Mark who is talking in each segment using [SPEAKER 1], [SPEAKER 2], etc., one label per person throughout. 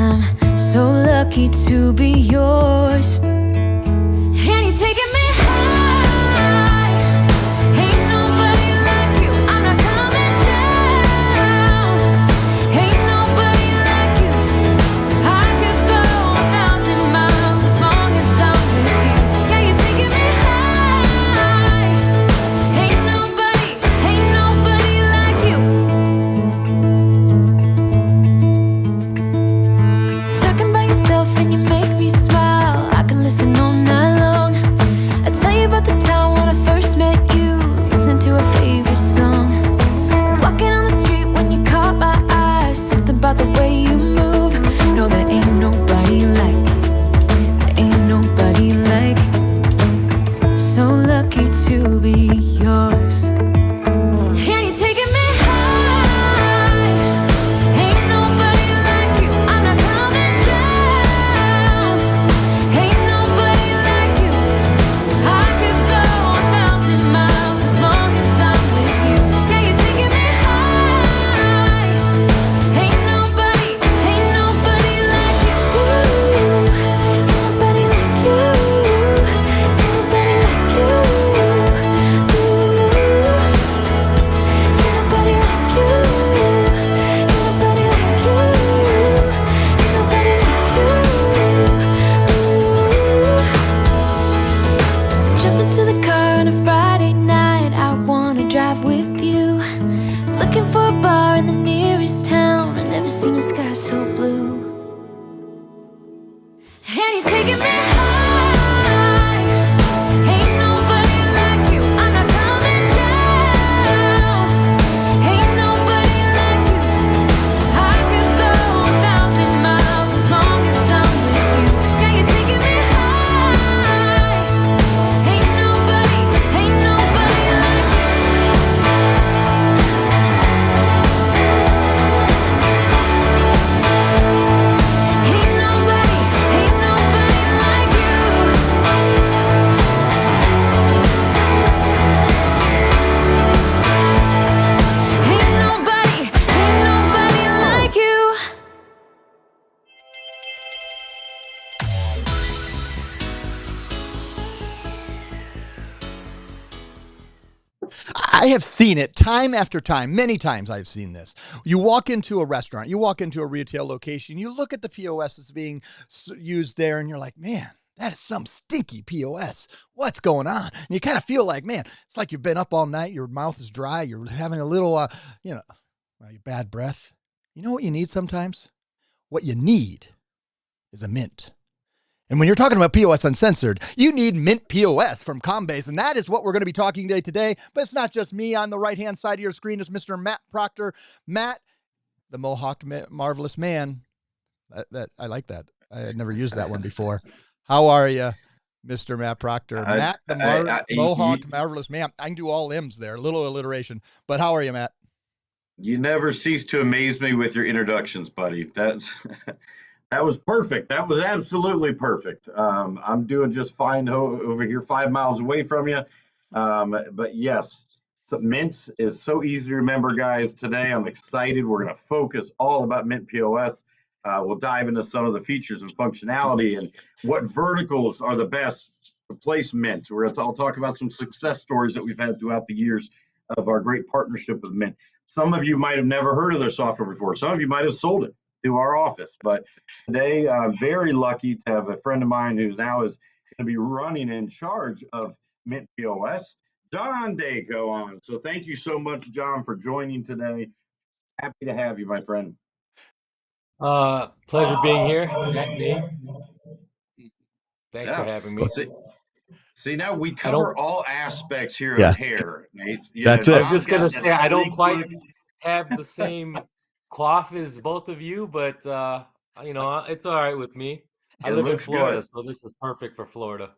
[SPEAKER 1] I'm so lucky to be yours. And you're taking me high. Ain't nobody like you. I'm not coming down. Ain't nobody like you. I could go 1,000 miles as long as I'm with you. Yeah, you're taking me high. Ain't nobody like you. Talking by yourself and you make me smile. I can listen all night long. I tell you about the time when I first met you, listening to our favorite song. Walking on the street when you caught my eye. Something about the way you move. No, there ain't nobody like. There ain't nobody like. So lucky to be yours. And you're taking me high. Ain't nobody like you. I'm not coming down. Ain't nobody like you. I could go 1,000 miles as long as I'm with you. Yeah, you're taking me high. Ain't nobody like you. Ain't nobody like you. Ain't nobody like you. Ain't nobody like you. Ain't nobody like you. Ain't nobody like you. Jump into the car on a Friday night. I wanna drive with you. Looking for a bar in the nearest town. I've never seen a sky so blue. And you're taking me high. Ain't nobody like you. I'm not coming down. Ain't nobody like you. I could go 1,000 miles as long as I'm with you. Yeah, you're taking me high. Ain't nobody like you. Ain't nobody like you. Ain't nobody like you.
[SPEAKER 2] I have seen it time after time. Many times I've seen this. You walk into a restaurant, you walk into a retail location, you look at the POS that's being used there, and you're like, man, that is some stinky POS. What's going on? And you kind of feel like, man, it's like you've been up all night, your mouth is dry, you're having a little, bad breath. You know what you need sometimes? What you need is a Mint. And when you're talking about POS Uncensored, you need Mynt POS from Combase, and that is what we're going to be talking today. But it's not just me. On the right-hand side of your screen is Mr. Matt Proctor. Matt, the Mohawk Marvelous Man. I like that. I had never used that one before. How are you, Mr. Matt Proctor? Matt, the Mohawk Marvelous Man. I can do all M's there, a little alliteration. But how are you, Matt?
[SPEAKER 3] You never cease to amaze me with your introductions, buddy. That was perfect. That was absolutely perfect. I'm doing just fine over here, 5 miles away from you. But yes, so Mint is so easy to remember, guys. Today, I'm excited. We're going to focus all about Mint POS. We'll dive into some of the features and functionality and what verticals are the best to place Mint. I'll talk about some success stories that we've had throughout the years of our great partnership with Mint. Some of you might have never heard of their software before. Some of you might have sold it to our office. But today, I'm very lucky to have a friend of mine who now is going to be running in charge of Mynt POS, Jon Dayco, on. So thank you so much, Jon, for joining today. Happy to have you, my friend.
[SPEAKER 4] Pleasure being here. Thanks for having me.
[SPEAKER 3] See, now we cover all aspects here
[SPEAKER 2] Yeah.
[SPEAKER 3] of hair.
[SPEAKER 2] That's it.
[SPEAKER 4] I was just going to say, I don't quite have the same coif as both of you, but, it's all right with me. I live in Florida, so this is perfect for Florida.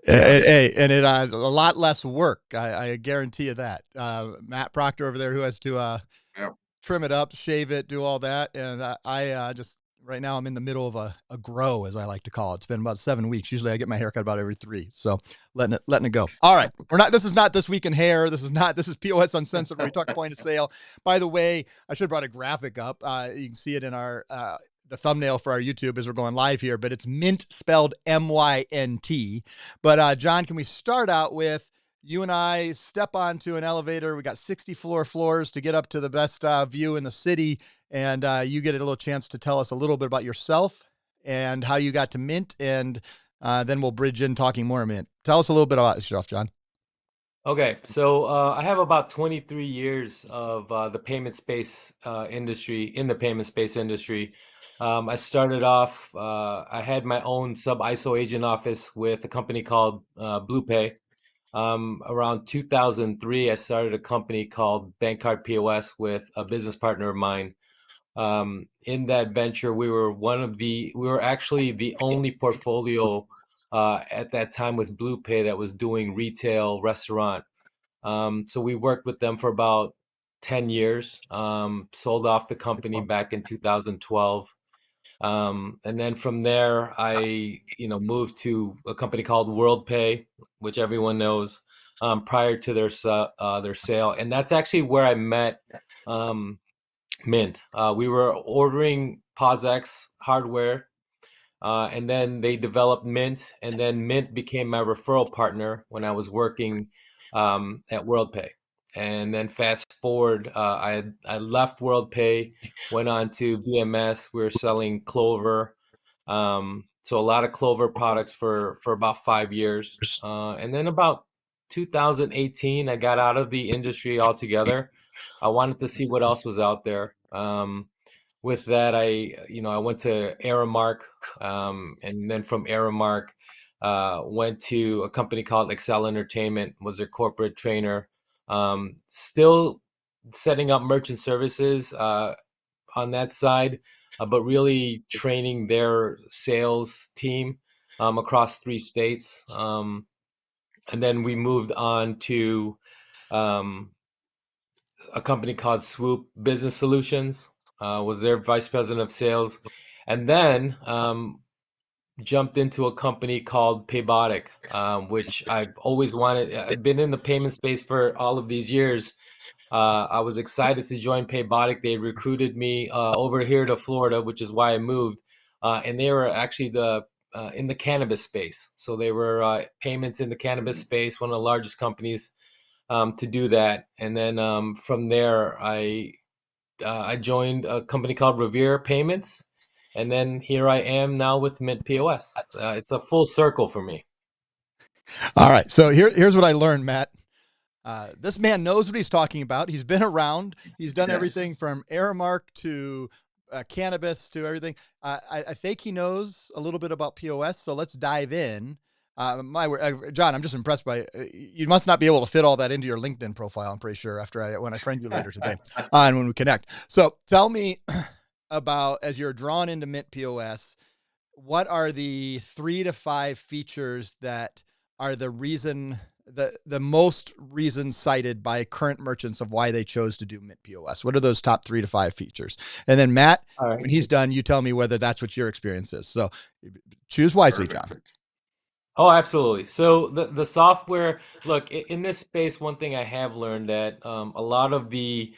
[SPEAKER 2] Hey, and it a lot less work. I guarantee you that. Matt Proctor over there, who has to trim it up, shave it, do all that, and I just right now I'm in the middle of a grow, as I like to call it. It's been about 7 weeks. Usually I get my haircut about every 3, so letting it go. All right, this is not This Week in Hair. This is POS Uncensored, where we talk point of sale. By the way, I should have brought a graphic up. You can see it in our the thumbnail for our YouTube as we're going live here, but it's Mynt spelled M-Y-N-T. But Jon, can we start out with you and I step onto an elevator? We got 60 floors to get up to the best view in the city. And you get a little chance to tell us a little bit about yourself and how you got to Mynt. And then we'll bridge in talking more Mynt. Tell us a little bit about yourself, Jon.
[SPEAKER 4] Okay, so I have about 23 years of the payment space industry, in the payment space industry. I started off, I had my own sub-ISO agent office with a company called BluePay. Around 2003, I started a company called Bank Card POS with a business partner of mine. In that venture, we were actually the only portfolio at that time with BluePay that was doing retail restaurant. So we worked with them for about 10 years, sold off the company back in 2012. And then from there, I, moved to a company called WorldPay, which everyone knows, prior to their sale. And that's actually where I met Mynt. We were ordering POS-X hardware, and then they developed Mynt, and then Mynt became my referral partner when I was working at WorldPay. And then fast forward, I left WorldPay, went on to VMS. We were selling Clover, so a lot of Clover products for about 5 years, and then about 2018, I got out of the industry altogether. I wanted to see what else was out there. With that, I went to Aramark, and then from Aramark, went to a company called Excel Entertainment, was their corporate trainer. Still setting up merchant services on that side, but really training their sales team across 3 states. And then we moved on to um, a company called Swoop Business Solutions, was their vice president of sales, and then jumped into a company called PayProTec, which I've always wanted. I've been in the payment space for all of these years. I was excited to join PayProTec. They recruited me over here to Florida, which is why I moved. And they were actually in the cannabis space. So they were payments in the cannabis space, one of the largest companies to do that. And then from there, I joined a company called Revere Payments, and then here I am now with Mynt POS. It's a full circle for me.
[SPEAKER 2] All right. So here's what I learned, Matt. This man knows what he's talking about. He's been around. He's done everything from Aramark to cannabis to everything. I think he knows a little bit about POS. So let's dive in. Jon, I'm just impressed by you. Must not be able to fit all that into your LinkedIn profile. I'm pretty sure when I friend you later today and when we connect. So tell me about, as you're drawn into Mynt POS, what are the 3 to 5 features that are the most reasons cited by current merchants of why they chose to do Mynt POS? What are those top 3 to 5 features? And then Matt, when he's done, you tell me whether that's what your experience is. So choose wisely, Jon.
[SPEAKER 4] Oh, absolutely. So the software, look, in this space, one thing I have learned that a lot of the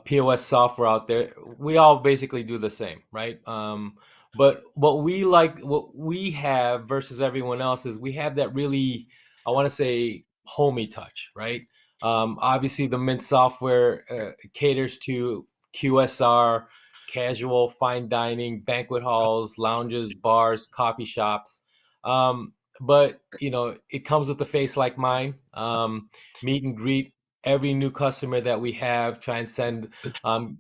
[SPEAKER 4] POS software out there, we all basically do the same, right? But what we have versus everyone else is we have that really, I want to say, homey touch, right? Obviously, the Mint software caters to QSR, casual, fine dining, banquet halls, lounges, bars, coffee shops. But it comes with a face like mine. Meet and greet every new customer that we have. Try and send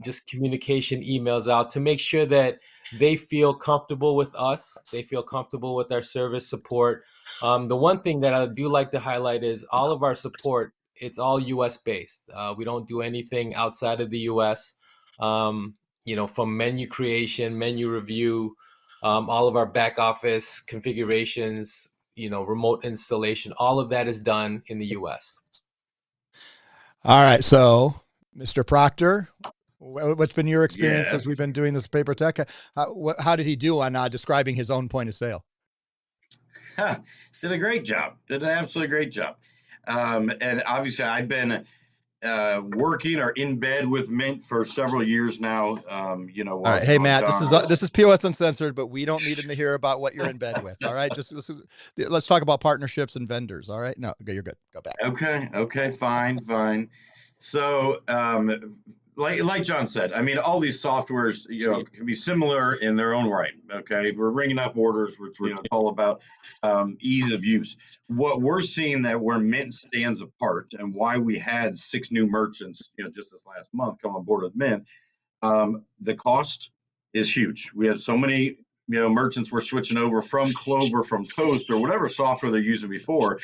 [SPEAKER 4] just communication emails out to make sure that they feel comfortable with us. They feel comfortable with our service support. The one thing that I do like to highlight is all of our support. It's all U.S. based. We don't do anything outside of the U.S. From menu creation, menu review, all of our back office configurations, remote installation, all of that is done in the US.
[SPEAKER 2] All right. So, Mr. Proctor, what's been your experience as we've been doing this PayProTec? How did he do on describing his own point of sale?
[SPEAKER 3] Did a great job. Did an absolutely great job. And obviously, I've been working or in bed with Mint for several years now.
[SPEAKER 2] All right, hey Matt, this is POS Uncensored, but we don't need to hear about what you're in bed with. All right, just let's talk about partnerships and vendors. All right, no, okay, you're good. Go back.
[SPEAKER 3] Okay, fine. So, like John said, I mean, all these softwares, can be similar in their own right. Okay, we're ringing up orders, which it's all about ease of use. What we're seeing that where Mint stands apart, and why we had 6 new merchants, just this last month come on board with Mint. The cost is huge. We had so many, merchants were switching over from Clover, from Toast, or whatever software they're using before,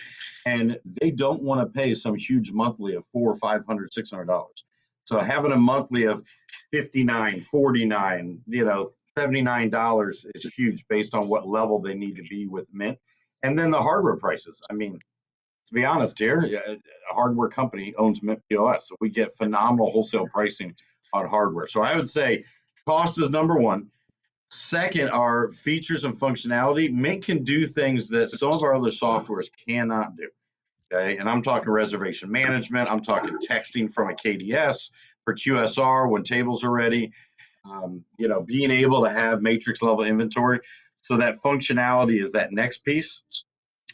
[SPEAKER 3] and they don't want to pay some huge monthly of $400, $500, $600. So having a monthly of $59, $49, $79 is huge based on what level they need to be with Mint. And then the hardware prices. I mean, to be honest here, a hardware company owns Mint POS, so we get phenomenal wholesale pricing on hardware. So I would say cost is number one. Second are features and functionality. Mint can do things that some of our other softwares cannot do. Okay, and I'm talking reservation management. I'm talking texting from a KDS for QSR when tables are ready. Being able to have matrix level inventory. So that functionality is that next piece.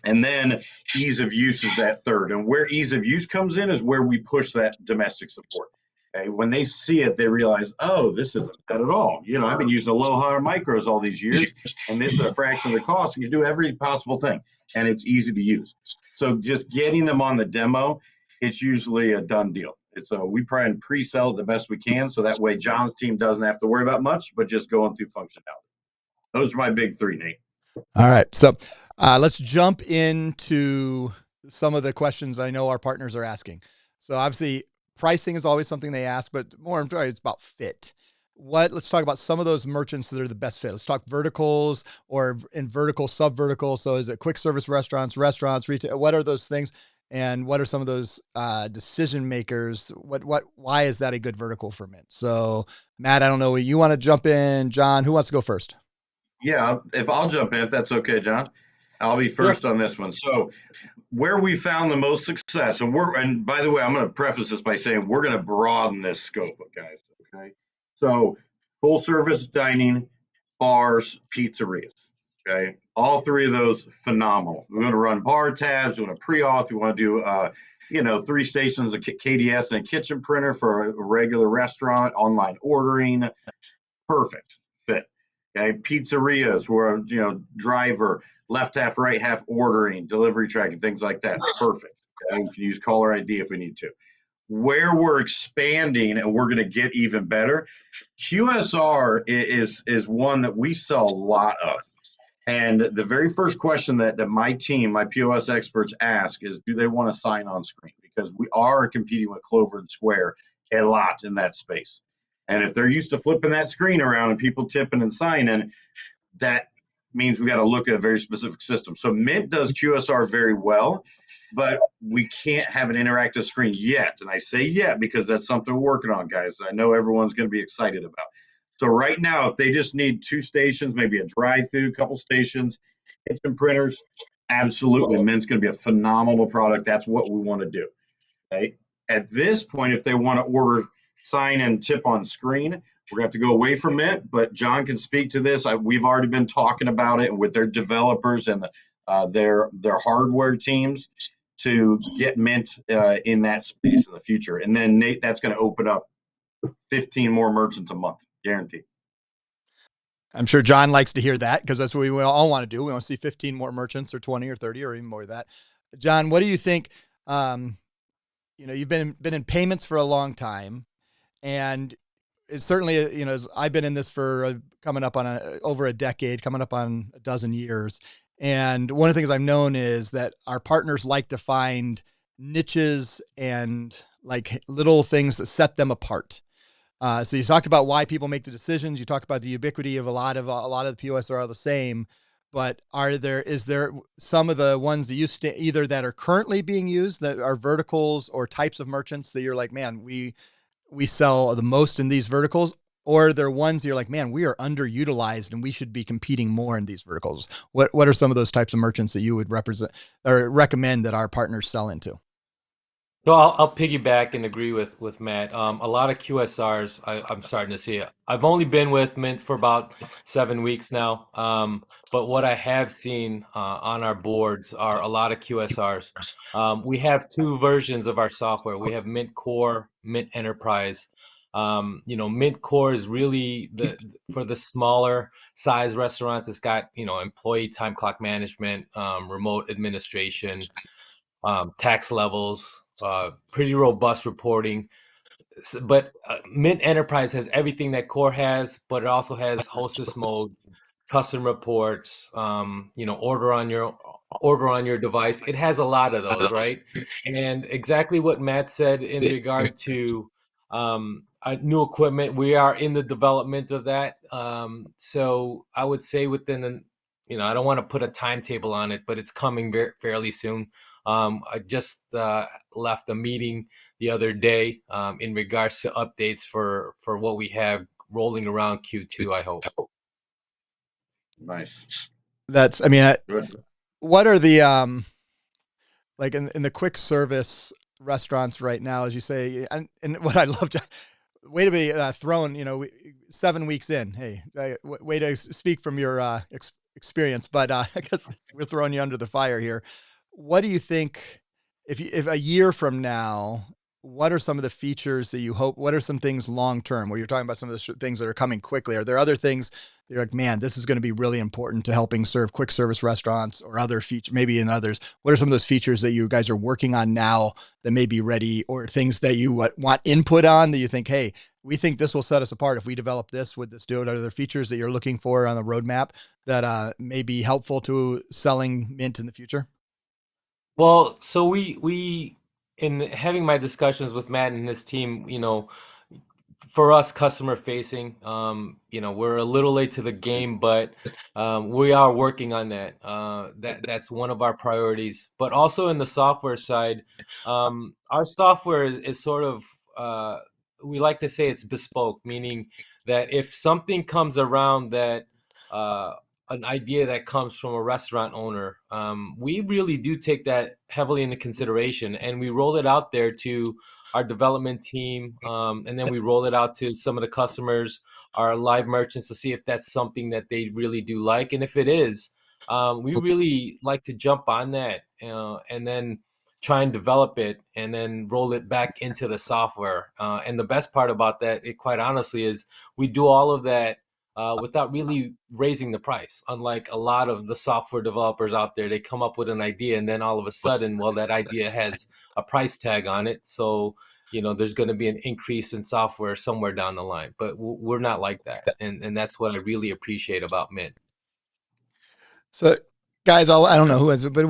[SPEAKER 3] And then ease of use is that third. And where ease of use comes in is where we push that domestic support. Okay, when they see it, they realize, oh, this isn't bad at all. I've been using Aloha Micros all these years, and this is a fraction of the cost. And you do every possible thing, and it's easy to use. So just getting them on the demo, it's usually a done deal. We try and pre-sell it the best we can, so that way John's team doesn't have to worry about much, but just going through functionality. Those are my big 3, Nate.
[SPEAKER 2] All right, so let's jump into some of the questions I know our partners are asking. So obviously, pricing is always something they ask, but more importantly, it's about fit. Let's talk about some of those merchants that are the best fit. Let's talk verticals or in vertical, sub-vertical. So is it quick service restaurants, retail? What are those things? And what are some of those decision makers? Why is that a good vertical for Mint? So Matt, I don't know, you want to jump in? John, who wants to go first?
[SPEAKER 3] Yeah, if I'll jump in, if that's okay, John. I'll be first on this one. So where we found the most success, and by the way, I'm going to preface this by saying we're going to broaden this scope, guys. Okay. So full service dining, bars, pizzerias. Okay. All 3 of those phenomenal. We want to run bar tabs. We want to pre-auth. We want to do, 3 stations of KDS and a kitchen printer for a regular restaurant, online ordering. Perfect fit. Okay. Pizzerias where, driver, left half, right half ordering, delivery tracking, things like that. Perfect. Okay? We can use caller ID if we need to. Where we're expanding and we're going to get even better, QSR is one that we sell a lot of. And the very first question that my team, my POS experts ask is, do they want to sign on screen? Because we are competing with Clover and Square a lot in that space. And if they're used to flipping that screen around and people tipping and signing, that means we got to look at a very specific system. So Mint does QSR very well, but we can't have an interactive screen yet. And I say yet because that's something we're working on, guys. I know everyone's going to be excited about. So right now, if they just need 2 stations, maybe a drive-through, couple stations, kitchen printers, absolutely, Mint's going to be a phenomenal product. That's what we want to do. Okay. At this point, if they want to order, sign, and tip on screen, we're going to have to go away from Mint, but John can speak to this. We've already been talking about it with their developers and their hardware teams to get Mint in that space in the future. And then, Nate, that's going to open up 15 more merchants a month, guaranteed.
[SPEAKER 2] I'm sure John likes to hear that because that's what we all want to do. We want to see 15 more merchants or 20 or 30 or even more of that. John, what do you think? You've been in payments for a long time, and it's certainly, I've been in this for coming up on over a decade, coming up on a dozen years. And one of the things I've known is that our partners like to find niches and like little things that set them apart. So you talked about why people make the decisions. You talked about the ubiquity of a lot of the POS are all the same, but is there some of the ones that either that are currently being used that are verticals or types of merchants that you're like, man, we sell the most in these verticals, or are there ones that you're like, man, we are underutilized and we should be competing more in these verticals? What are some of those types of merchants that you would represent or recommend that our partners sell into?
[SPEAKER 4] So I'll piggyback and agree with Matt. A lot of QSRs I'm starting to see it. I've only been with Mint for about 7 weeks now, but what I have seen on our boards are a lot of QSRs. We have two versions of our software. We have Mint Core, Mint Enterprise. Mint Core is really the for the smaller size restaurants. It's got employee time clock management, remote administration, tax levels, pretty robust reporting. But Mint Enterprise has everything that Core has, but it also has hostess mode, custom reports, order on your device. It has a lot of those, right? And exactly what Matt said in regard to new equipment, we are in the development of that. So I would say within I don't want to put a timetable on it, but it's coming fairly soon. I just left a meeting the other day in regards to updates for what we have rolling around Q2, I hope.
[SPEAKER 3] Nice.
[SPEAKER 2] That's, I mean,
[SPEAKER 3] Good.
[SPEAKER 2] what are the like in the quick service restaurants right now, as you say, and what I love to way to be thrown, 7 weeks in. Hey, way to speak from your experience, but I guess we're throwing you under the fire here. What do you think if a year from now, what are some of the features that you hope, what are some things long term where you're talking about some of the things that are coming quickly? Are there other things that you're like, man, this is going to be really important to helping serve quick service restaurants or other features, maybe in others? What are some of those features that you guys are working on now that may be ready, or things that you want input on that you think, hey, we think this will set us apart if we develop this, would this do it? Are there features that you're looking for on the roadmap that may be helpful to selling Mint in the future?
[SPEAKER 4] Well, so we in having my discussions with Matt and his team, for us customer facing, we're a little late to the game, but we are working on that. That's one of our priorities. But also in the software side, our software is sort of we like to say it's bespoke, meaning that if something comes around that uh, an idea that comes from a restaurant owner, we really do take that heavily into consideration, and we roll it out there to our development team, and then we roll it out to some of the customers, our live merchants, to see if that's something that they really do like. And if it is, we really like to jump on that and then try and develop it and then roll it back into the software. And the best part about that, quite honestly, is we do all of that without really raising the price. Unlike a lot of the software developers out there, they come up with an idea and then all of a sudden, well, that idea has a price tag on it. So, there's going to be an increase in software somewhere down the line. But we're not like that. And that's what I really appreciate about Mint.
[SPEAKER 2] So, guys, I don't know who has it, but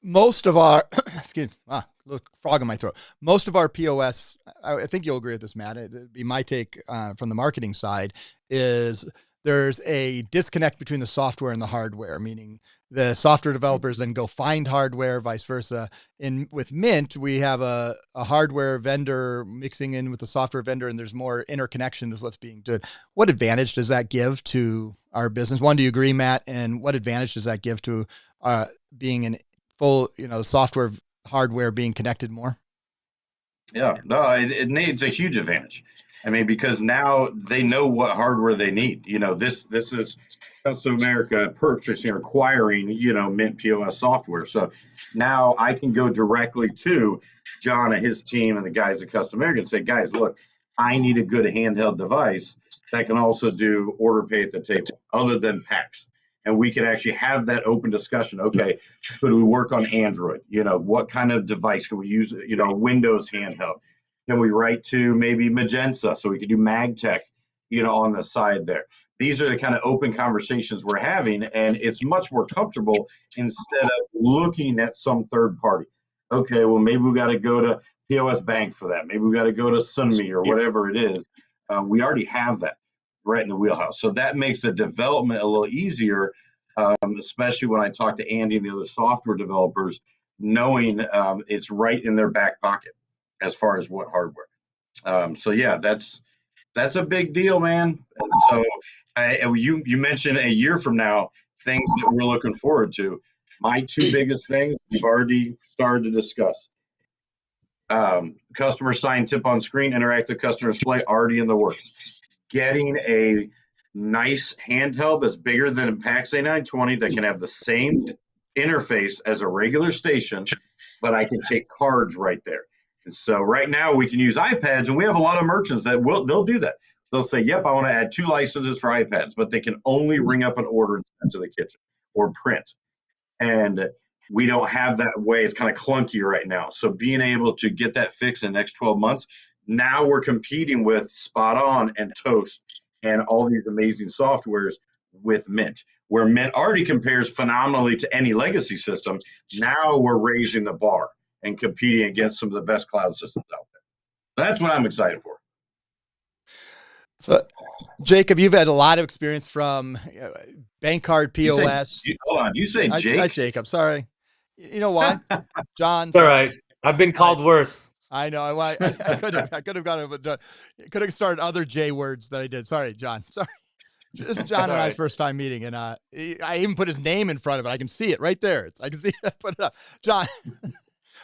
[SPEAKER 2] most of our, excuse me, little frog in my throat. Most of our POS, I think you'll agree with this, Matt. It'd be my take from the marketing side, is there's a disconnect between the software and the hardware, meaning the software developers then go find hardware, vice versa. With Mint, we have a hardware vendor mixing in with the software vendor, and there's more interconnection with what's being done. What advantage does that give to our business? One, do you agree, Matt? And what advantage does that give to being an full, software, hardware being connected more?
[SPEAKER 3] Yeah, no, it needs a huge advantage. I mean, because now they know what hardware they need. This is Custom America purchasing or acquiring, Mint POS software. So now I can go directly to John and his team and the guys at Custom America and say, guys, look, I need a good handheld device that can also do order pay at the table, other than PAX. And we can actually have that open discussion. Okay, could we work on Android? What kind of device can we use? Windows handheld. Can we write to maybe Magenta so we could do MagTech, on the side there? These are the kind of open conversations we're having, and it's much more comfortable instead of looking at some third party. Okay, well, maybe we got to go to POS Bank for that. Maybe we got to go to Sunmi or whatever it is. We already have that right in the wheelhouse. So that makes the development a little easier, especially when I talk to Andy and the other software developers, knowing it's right in their back pocket as far as what hardware. So yeah, that's a big deal, man. And so you mentioned a year from now things that we're looking forward to. My two biggest things we've already started to discuss. customer sign tip on screen, interactive customer display already in the works. Getting a nice handheld that's bigger than a PAX A920 that can have the same interface as a regular station, but I can take cards right there. And so right now we can use iPads, and we have a lot of merchants that they'll do that. They'll say, yep, I want to add 2 licenses for iPads, but they can only ring up an order and send to the kitchen or print. And we don't have that way. It's kind of clunky right now. So being able to get that fixed in the next 12 months, now we're competing with Spot On and Toast and all these amazing softwares with Mint, where Mint already compares phenomenally to any legacy system. Now we're raising the bar and competing against some of the best cloud systems out there. That's what I'm excited for.
[SPEAKER 2] So, Jacob, you've had a lot of experience from bank card POS.
[SPEAKER 3] Hold on, you say Jake?
[SPEAKER 2] Jacob, sorry. You know why? John.
[SPEAKER 4] All right. I've been called worse.
[SPEAKER 2] I know. I could have gone, but could have started other J words that I did. Sorry, John. Sorry. This is John and I's first time meeting, and I even put his name in front of it. I can see it right there. I can see it. Put it up, John.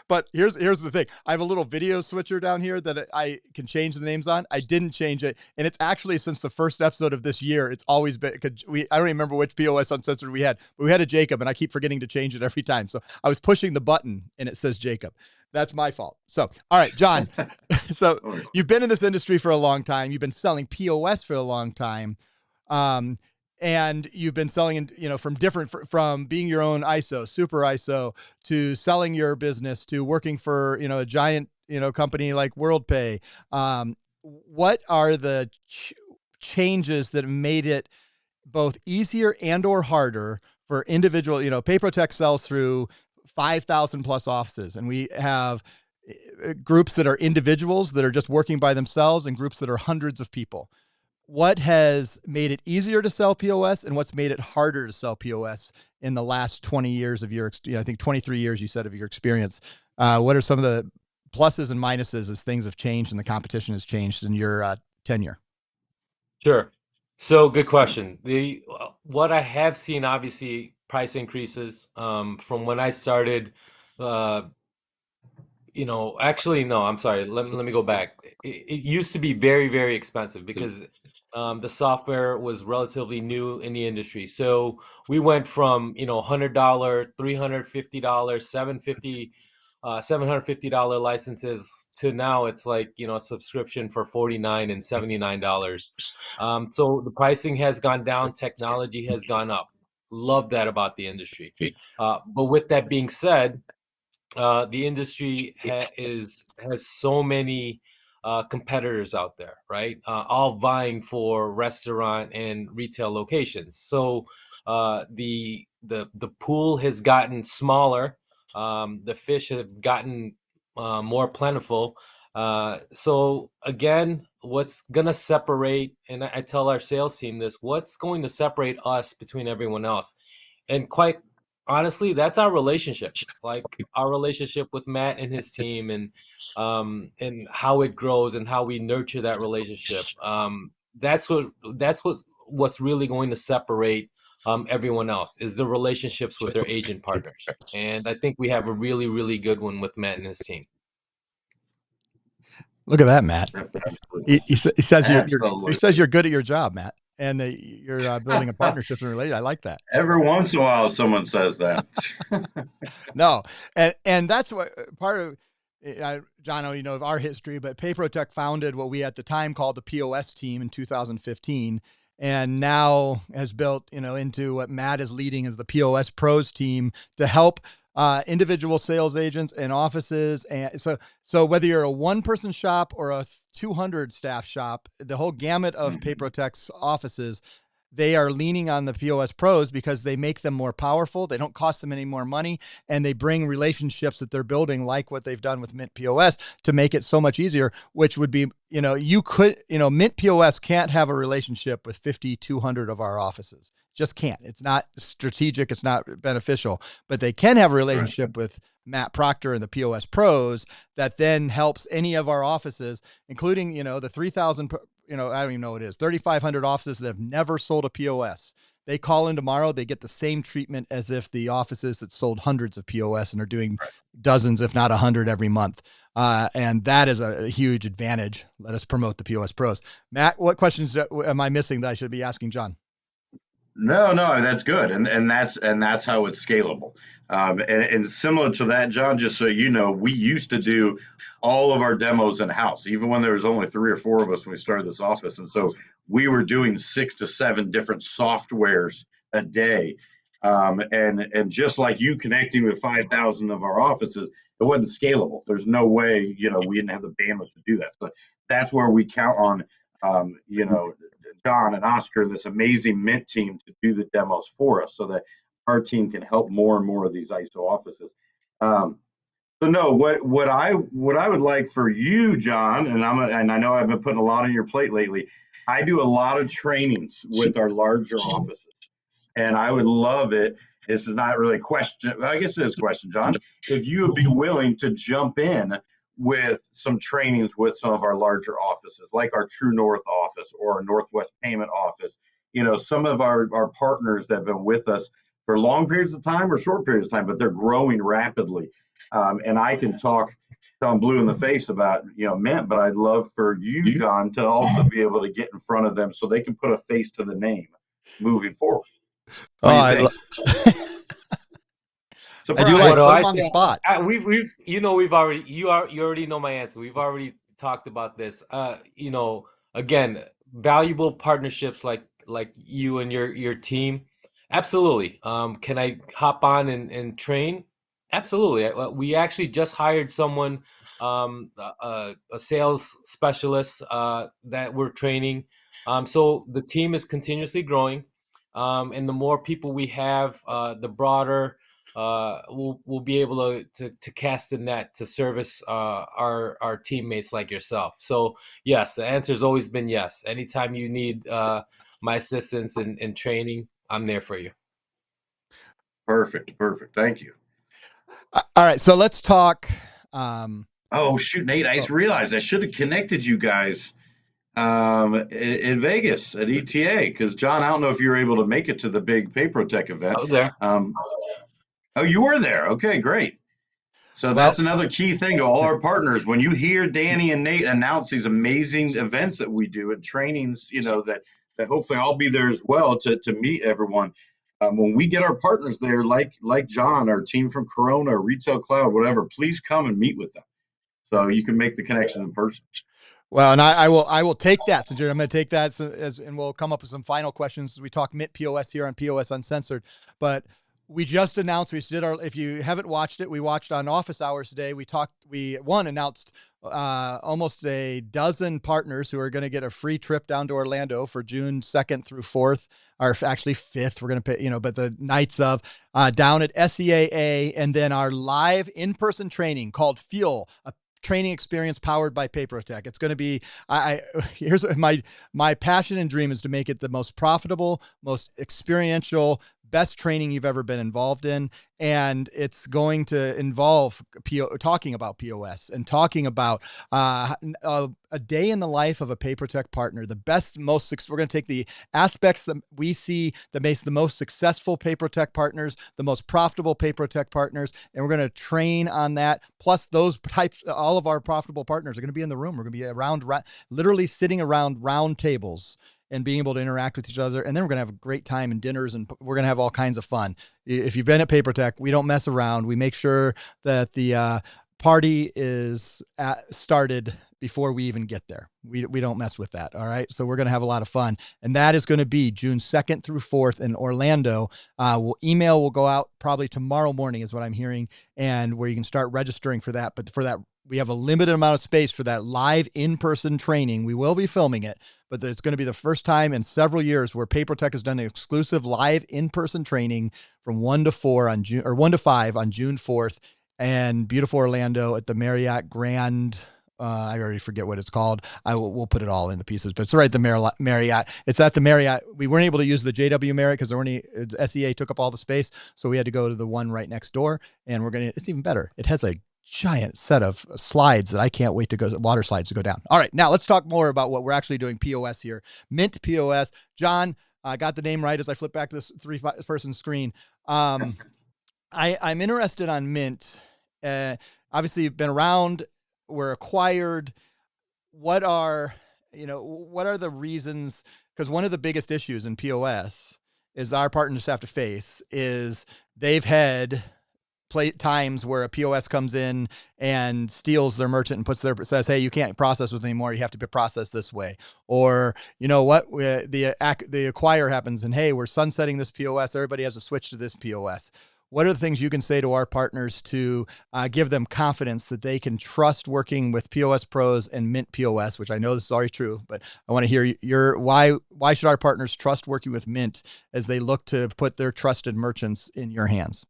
[SPEAKER 2] But here's the thing. I have a little video switcher down here that I can change the names on. I didn't change it, and it's actually since the first episode of this year. It's always been. I don't even remember which POS Uncensored we had, but we had a Jacob, and I keep forgetting to change it every time. So I was pushing the button, and it says Jacob. That's my fault. So, all right, John. So you've been in this industry for a long time. You've been selling POS for a long time. And you've been selling, from being your own ISO, super ISO, to selling your business, to working for, a giant, company like WorldPay. What are the changes that have made it both easier and or harder for individual, PayProTec sells through 5,000 plus offices, and we have groups that are individuals that are just working by themselves and groups that are hundreds of people. What has made it easier to sell POS, and what's made it harder to sell POS in the last 20 years of your, I think 23 years you said of your experience? What are some of the pluses and minuses as things have changed and the competition has changed in your tenure?
[SPEAKER 4] Sure. So good question. What I have seen, obviously, price increases from when I started. Actually, no, I'm sorry. Let me go back. It used to be very, very expensive because the software was relatively new in the industry. So we went from, $100, $350, $750 licenses to now it's like, a subscription for $49 and $79. So the pricing has gone down, technology has gone up. Love that about the industry. But with that being said, the industry has so many competitors out there, right? All vying for restaurant and retail locations. So the pool has gotten smaller. The fish have gotten more plentiful. So again, what's gonna separate, and I tell our sales team this, what's going to separate us between everyone else? And quite honestly, that's our relationships, like our relationship with Matt and his team, and how it grows and how we nurture that relationship. That's what's really going to separate everyone else is the relationships with their agent partners. And I think we have a really, really good one with Matt and his team.
[SPEAKER 2] Look at that, Matt. He says you're good at your job, Matt, and you're building a partnership and relationship. I like that.
[SPEAKER 3] Every once in a while, someone says that.
[SPEAKER 2] No, and that's what part of. John, of our history, but PayProTec founded what we at the time called the POS team in 2015, and now has built, into what Matt is leading as the POS pros team to help individual sales agents and offices. And so whether you're a one-person shop or a 200 staff shop, the whole gamut of PayProTec's offices, they are leaning on the POS pros because they make them more powerful. They don't cost them any more money, and they bring relationships that they're building, like what they've done with Mynt POS, to make it so much easier, which would be, Mynt POS can't have a relationship with 200 of our offices. Just can't. It's not strategic. It's not beneficial, but they can have a relationship with Matt Proctor and the POS pros that then helps any of our offices, including, the 3,000, I don't even know what it is, 3,500 offices that have never sold a POS. they call in tomorrow, they get the same treatment as if the offices that sold hundreds of POS and are doing dozens, if not 100 every month. And that is a huge advantage. Let us promote the POS pros. Matt, what questions am I missing that I should be asking Jon?
[SPEAKER 3] No, that's good, and that's how it's scalable. And similar to that, John, just so you know, we used to do all of our demos in house, even when there was only 3 or 4 of us when we started this office, and so we were doing 6 to 7 different softwares a day. And just like you connecting with 5,000 of our offices, it wasn't scalable. There's no way, we didn't have the bandwidth to do that. So that's where we count on, John and Oscar, this amazing Mint team, to do the demos for us so that our team can help more and more of these ISO offices. So no, what I would like for you, John, and I know I've been putting a lot on your plate lately. I do a lot of trainings with our larger offices, and I would love it. This is not really a question. I guess it is a question, John. If you would be willing to jump in with some trainings with some of our larger offices, like our True North office or our Northwest Payment office, some of our partners that have been with us for long periods of time or short periods of time, but they're growing rapidly. And I can talk till I'm blue in the face about, Mint, but I'd love for you, John, to also be able to get in front of them so they can put a face to the name moving forward.
[SPEAKER 2] I do like put them on the spot.
[SPEAKER 4] You already know my answer. We've already talked about this. Again, valuable partnerships like you and your team. Absolutely. Can I hop on and train? Absolutely. We actually just hired someone, a sales specialist that we're training. So the team is continuously growing, and the more people we have, the broader we'll be able to cast the net to service our teammates like yourself. So yes, the answer has always been yes. Anytime you need my assistance in training, I'm there for you.
[SPEAKER 3] Perfect. Thank you.
[SPEAKER 2] All right, so let's talk.
[SPEAKER 3] Oh shoot, Nate! I just realized I should have connected you guys in Vegas at ETA, because John, I don't know if you were able to make it to the big PayProTec event.
[SPEAKER 4] I was there.
[SPEAKER 3] Oh, you were there. Okay, great. So that's another key thing to all our partners. When you hear Danny and Nate announce these amazing events that we do and trainings, that hopefully I'll be there as well to meet everyone. When we get our partners there, like John, our team from Corona, Retail Cloud, whatever, please come and meet with them so you can make the connection in person.
[SPEAKER 2] Well, and I will take that, Sinjir. I'm going to take that and we'll come up with some final questions as we talk Mynt POS here on POS Uncensored. But we just announced, if you haven't watched it, we watched on office hours today. We announced almost a dozen partners who are going to get a free trip down to Orlando for June 2nd through 4th, or actually 5th. We're going to pay, but the nights of down at SEAA, and then our live in-person training called Fuel, a training experience powered by PayProTec. It's going to be, here's my passion and dream is to make it the most profitable, most experiential, best training you've ever been involved in. And it's going to involve talking about POS and talking about a day in the life of a PayProTec partner. We're going to take the aspects that we see that makes the most successful PayProTec partners, the most profitable PayProTec partners, and we're going to train on that. Plus those types, all of our profitable partners are going to be in the room. We're going to be around, literally sitting around round tables and being able to interact with each other. And then we're going to have a great time and dinners, and we're going to have all kinds of fun. If you've been at PayProTec, we don't mess around. We make sure that the party is started before we even get there. We don't mess with that. All right. So we're going to have a lot of fun. And that is going to be June 2nd through 4th in Orlando. Email will go out probably tomorrow morning is what I'm hearing, and where you can start registering for that. But for that, we have a limited amount of space for that live in-person training. We will be filming it, but it's going to be the first time in several years where PayProTec has done an exclusive live in-person training from 1 to 5 on June 4th, and beautiful Orlando at the Marriott Grand. I already forget what it's called. We'll put it all in the pieces, but it's right at the Marriott. It's at the Marriott. We weren't able to use the JW Marriott because SEA took up all the space, so we had to go to the one right next door. And it's even better. It has a giant set of slides that I can't wait to go, water slides to go down. All right, now let's talk more about what we're actually doing POS here. Mynt POS. Jon, I got the name right as I flip back to this 3-person screen. I'm interested on Mynt. Obviously, you've been around. We're acquired. What are the reasons? Because one of the biggest issues in POS is our partners have to face is they've had times where a POS comes in and steals their merchant and says, hey, you can't process with anymore. You have to be processed this way. Or, you know what, the acquire happens and, hey, we're sunsetting this POS. Everybody has to switch to this POS. What are the things you can say to our partners to give them confidence that they can trust working with POS Pros and Mynt POS, which I know this is already true, but I want to hear why should our partners trust working with Mynt as they look to put their trusted merchants in your hands?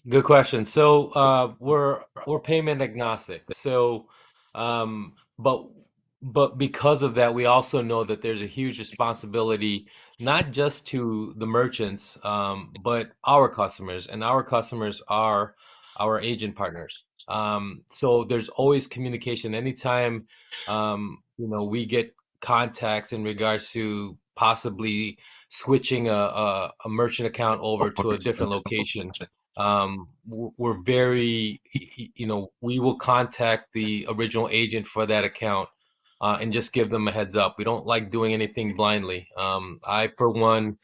[SPEAKER 4] Good question. So we're payment agnostic. So um, but but because of that, we also know that there's a huge responsibility not just to the merchants, but our customers, and our customers are our agent partners. So there's always communication. Anytime we get contacts in regards to possibly switching a merchant account over to a different location, we're very, we will contact the original agent for that account and just give them a heads up. We don't like doing anything blindly. I, for one,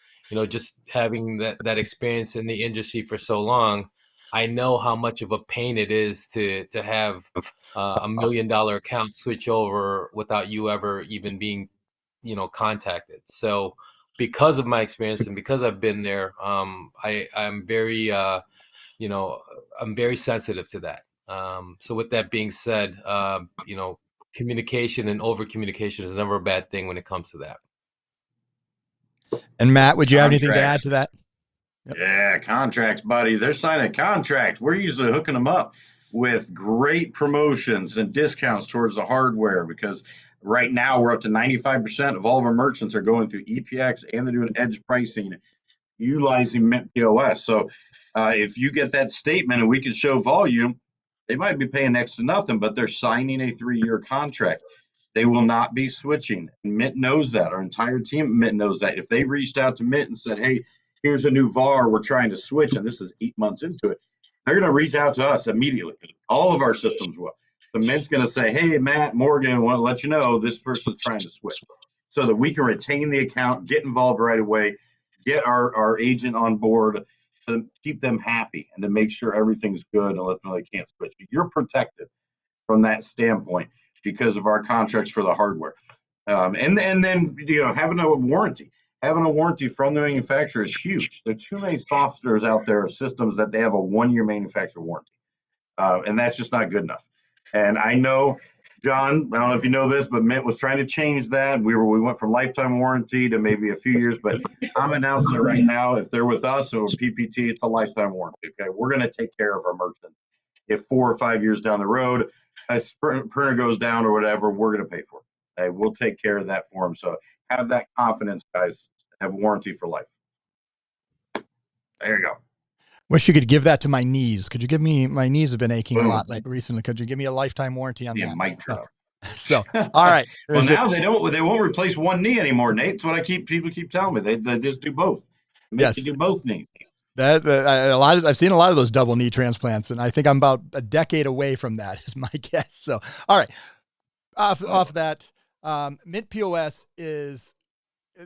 [SPEAKER 4] just having that experience in the industry for so long, I know how much of a pain it is to have $1 million account switch over without you ever even being, contacted. So because of my experience and because I've been there, I'm very I'm very sensitive to that. So with that being said, communication and over communication is never a bad thing when it comes to that.
[SPEAKER 2] And Matt, would you have anything to add
[SPEAKER 3] Contracts.
[SPEAKER 2] to that? Yep.
[SPEAKER 3] Yeah, contracts, buddy. They're signing a contract. We're usually hooking them up with great promotions and discounts towards the hardware because right now we're up to 95% of all of our merchants are going through EPX and they're doing edge pricing utilizing Mint POS. So if you get that statement and we can show volume, they might be paying next to nothing, but they're signing a 3-year contract. They will not be switching. Mint knows that. Our entire team at Mint knows that. If they reached out to Mint and said, hey, here's a new VAR, we're trying to switch, and this is 8 months into it, they're going to reach out to us immediately. All of our systems will. The Mint's going to say, hey, Matt, Morgan, want to let you know this person's trying to switch so that we can retain the account, get involved right away, get our agent on board to keep them happy and to make sure everything's good and let them know they can't switch. You're protected from that standpoint because of our contracts for the hardware. And then having a warranty from the manufacturer is huge. There are too many softwares out there of systems that they have a 1-year manufacturer warranty, and that's just not good enough. And I know, John, I don't know if you know this, but Mint was trying to change that. We went from lifetime warranty to maybe a few years, but I'm announcing it right now. If they're with us or PPT, it's a lifetime warranty. Okay, we're going to take care of our merchant. If 4 or 5 years down the road, a printer goes down or whatever, we're going to pay for it. Okay, we'll take care of that for them. So have that confidence, guys. Have warranty for life. There you go.
[SPEAKER 2] Wish you could give that to my knees. Could you give me, my knees have been aching a lot recently. Could you give me a lifetime warranty on that?
[SPEAKER 3] Mic drop.
[SPEAKER 2] So, all right.
[SPEAKER 3] Well, now they won't replace one knee anymore, Nate. That's what people keep telling me. They just do both. Make you do both knees.
[SPEAKER 2] I've seen a lot of those double knee transplants, and I think I'm about a decade away from that is my guess. So, all right. Off that, Mint POS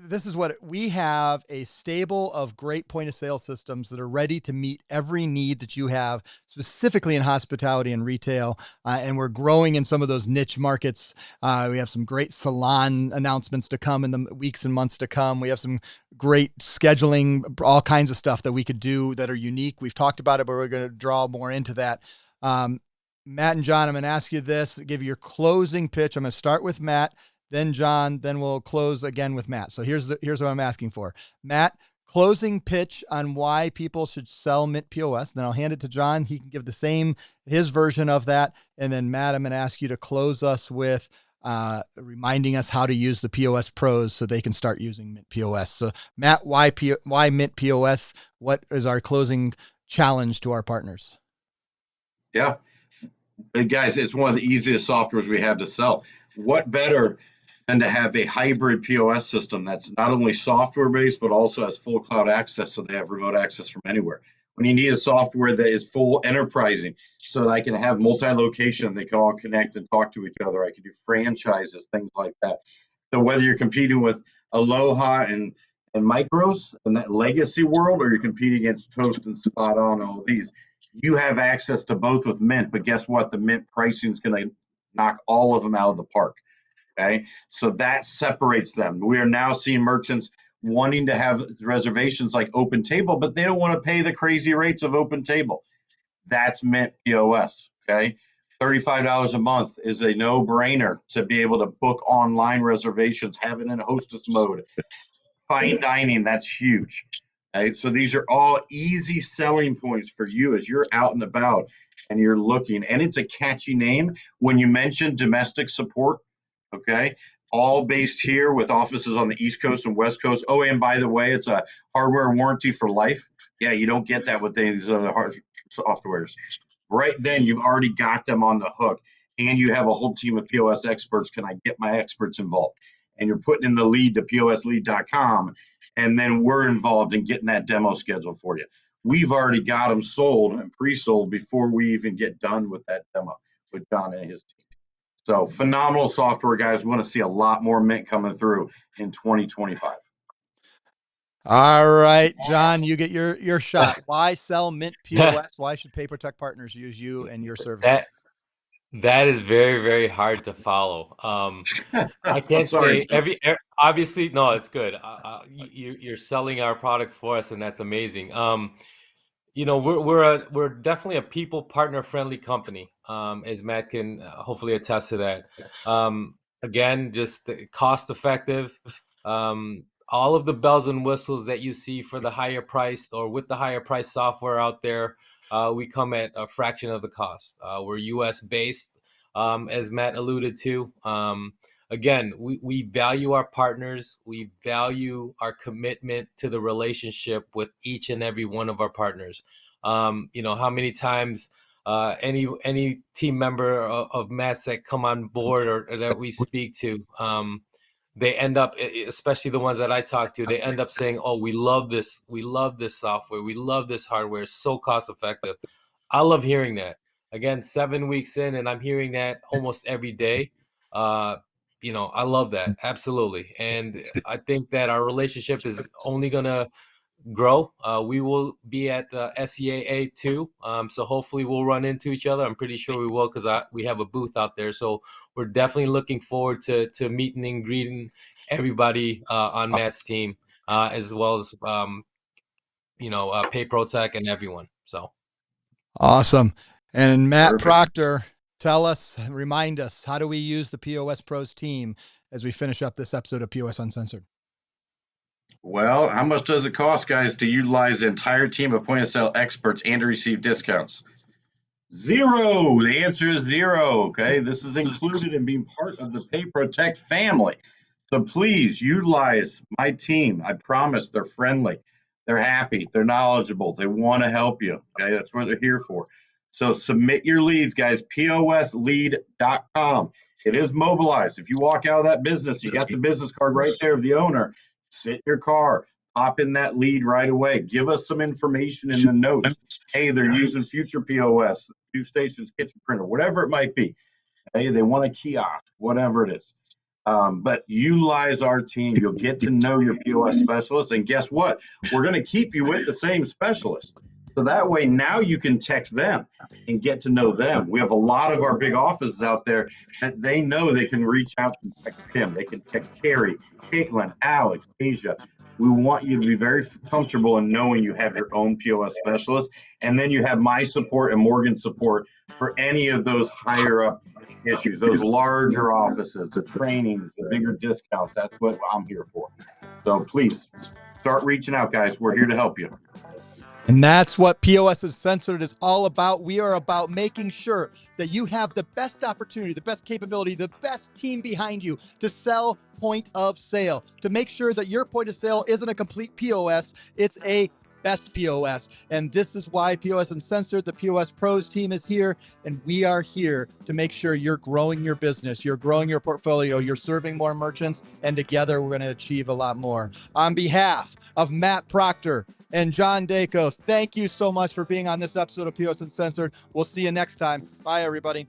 [SPEAKER 2] this is what we have: a stable of great point of sale systems that are ready to meet every need that you have, specifically in hospitality and retail. And we're growing in some of those niche markets. We have some great salon announcements to come in the weeks and months to come. We have some great scheduling, all kinds of stuff that we could do that are unique. We've talked about it, but we're going to draw more into that. Matt and John, I'm going to ask you this, give you your closing pitch. I'm going to start with Matt, then John, then we'll close again with Matt. So here's what I'm asking for. Matt, closing pitch on why people should sell Mint POS. Then I'll hand it to John. He can give his version of that. And then Matt, I'm going to ask you to close us with reminding us how to use the POS Pros so they can start using Mint POS. So Matt, why Mint POS? What is our closing challenge to our partners?
[SPEAKER 3] Yeah. Guys, it's one of the easiest softwares we have to sell. What better than to have a hybrid POS system that's not only software based, but also has full cloud access. So they have remote access from anywhere. When you need a software that is full enterprising, so that I can have multi-location, they can all connect and talk to each other. I can do franchises, things like that. So whether you're competing with Aloha and Micros in that legacy world, or you're competing against Toast and Spot On, all these, you have access to both with Mint. But guess what? The Mint pricing is going to knock all of them out of the park. Okay, so that separates them. We are now seeing merchants wanting to have reservations like Open Table, but they don't want to pay the crazy rates of Open Table. That's Mint POS. Okay, $35 a month is a no-brainer to be able to book online reservations, have it in hostess mode. Fine dining, that's huge. Okay, so these are all easy selling points for you as you're out and about and you're looking. And it's a catchy name. When you mention domestic support, okay, all based here with offices on the East Coast and West Coast. Oh, and by the way, it's a hardware warranty for life. Yeah, you don't get that with these other hard softwares. Right then, you've already got them on the hook, and you have a whole team of POS experts. Can I get my experts involved? And you're putting in the lead to POSlead.com, and then we're involved in getting that demo scheduled for you. We've already got them sold and pre-sold before we even get done with that demo with Jon and his team. So phenomenal software, guys. We want to see a lot more Mint coming through in 2025.
[SPEAKER 2] All right, Jon, you get your shot. Why sell Mint POS? Why should PayProTec partners use you and your services?
[SPEAKER 4] That is very, very hard to follow. I can't
[SPEAKER 3] Sorry,
[SPEAKER 4] say obviously, no, it's good. You're selling our product for us, and that's amazing. We're definitely a people partner friendly company, as Matt can hopefully attest to that. Again, just cost effective. All of the bells and whistles that you see for the higher priced or with the higher price software out there, we come at a fraction of the cost. We're US based, as Matt alluded to. Again, we value our partners. We value our commitment to the relationship with each and every one of our partners. How many times any team member of Matt's that come on board or that we speak to, they end up, especially the ones that I talk to, they end up saying, "Oh, we love this software. We love this hardware. It's so cost effective." I love hearing that. Again, 7 weeks in, and I'm hearing that almost every day. I love that. Absolutely. And I think that our relationship is only going to grow. We will be at the SEAA too. So hopefully we'll run into each other. I'm pretty sure we will because we have a booth out there. So we're definitely looking forward to meeting and greeting everybody on Matt's team, as well as, PayProTec and everyone. So.
[SPEAKER 2] Awesome. And Matt
[SPEAKER 3] Perfect.
[SPEAKER 2] Proctor, remind us, how do we use the POS Pros team as we finish up this episode of POS Uncensored?
[SPEAKER 3] Well, how much does it cost, guys, to utilize the entire team of point of sale experts and to receive discounts? Zero. The answer is zero. Okay. This is included in being part of the PayProTec family. So please utilize my team. I promise they're friendly. They're happy. They're knowledgeable. They want to help you. Okay. That's what they're here for. So submit your leads, guys. POSlead.com. It is mobilized. If you walk out of that business, you got the business card right there of the owner. Sit in your car, pop in that lead right away. Give us some information in the notes. Hey, they're using Future POS, 2 stations, kitchen printer, whatever it might be. Hey, they want a kiosk, whatever it is. But utilize our team. You'll get to know your POS specialist. And guess what? We're going to keep you with the same specialist. So that way now you can text them and get to know them. We have a lot of our big offices out there that they know they can reach out and text Tim. They can text Carrie, Caitlin, Alex, Asia. We want you to be very comfortable in knowing you have your own POS specialist. And then you have my support and Morgan's support for any of those higher up issues, those larger offices, the trainings, the bigger discounts. That's what I'm here for. So please start reaching out, guys. We're here to help you.
[SPEAKER 2] And that's what POS Uncensored is all about. We are about making sure that you have the best opportunity, the best capability, the best team behind you to sell point of sale, to make sure that your point of sale isn't a complete POS, it's a best POS. And this is why POS Uncensored, the POS Pros team is here. And we are here to make sure you're growing your business, you're growing your portfolio, you're serving more merchants, and together we're going to achieve a lot more. On behalf of Matt Proctor and Jon Dayco, thank you so much for being on this episode of POS Uncensored. We'll see you next time. Bye, everybody.